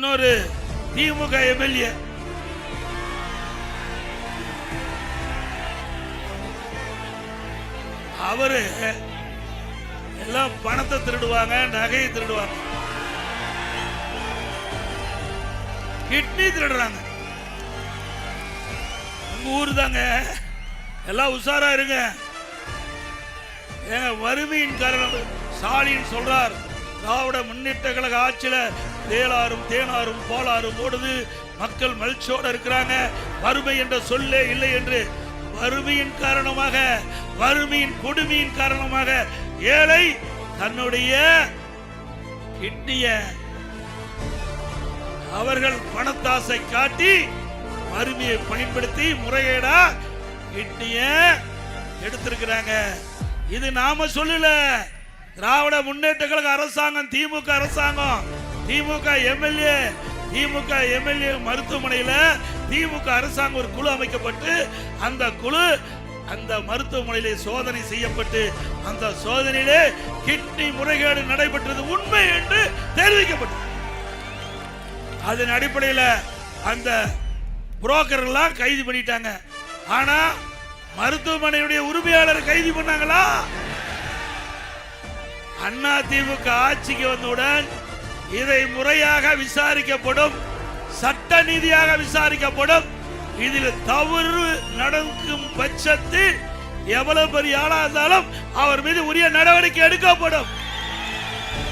இன்னொரு திமுக எம்எல்ஏ அவரு எல்லாம் பணத்தை திருடுவாங்க, நகையை திருடுவாங்க, கிட்னி திருடுறாங்க. உங்க ஊரு தாங்க, எல்லாம் உஷாரா இருங்க. வறுமையின் காரணம் ஸ்டாலின் சொல்றார், திராவிட முன்னேற்ற கழக ஆட்சியில தேளாரும் தேனாரும் போலாரும் ஓடுது, மக்கள் மகிழ்ச்சியோடு இருக்கிறாங்க, வறுமை என்ற சொல்லே இல்லை என்று. வறுமையின் காரணமாக, வறுமையின் கொடுமையின் காரணமாக ஏழை தன்னுடைய கிட்னிய அவர்கள் பணத்தாசை காட்டி வறுமையை பயன்படுத்தி முறைகேடா கிட்னிய எடுத்திருக்கிறாங்க. இது நாம சொல்லல, திராவிட முன்னேற்ற கழக அரசாங்கம், திமுக அரசாங்கம், திமுக எம்எல்ஏ மருத்துவமனையில திமுக அரசாங்கம் ஒரு குழு அமைக்கப்பட்டு அந்த குழு அந்த மருத்துவமனையிலே சோதனை செய்யப்பட்டு அந்த சோதனையிலே கிட்னி முறைகேடு நடைபெற்றது உண்மை என்று தெரிவிக்கப்பட்டது. அதன் அடிப்படையில் அந்த புரோக்கர் எல்லாம் கைது பண்ணிட்டாங்க. ஆனா மருத்துவமனையுடைய உரிமையாளர் கைது பண்ணாங்களா? அண்ணா திமுக ஆட்சிக்கு வந்தவுடன் இதை முறையாக விசாரிக்கப்படும், சட்ட நீதியாக விசாரிக்கப்படும். இதில் தவறு நடக்கும் பட்சத்தில் எவ்வளவு பெரிய ஆளா இருந்தாலும் அவர் மீது உரிய நடவடிக்கை எடுக்கப்படும்.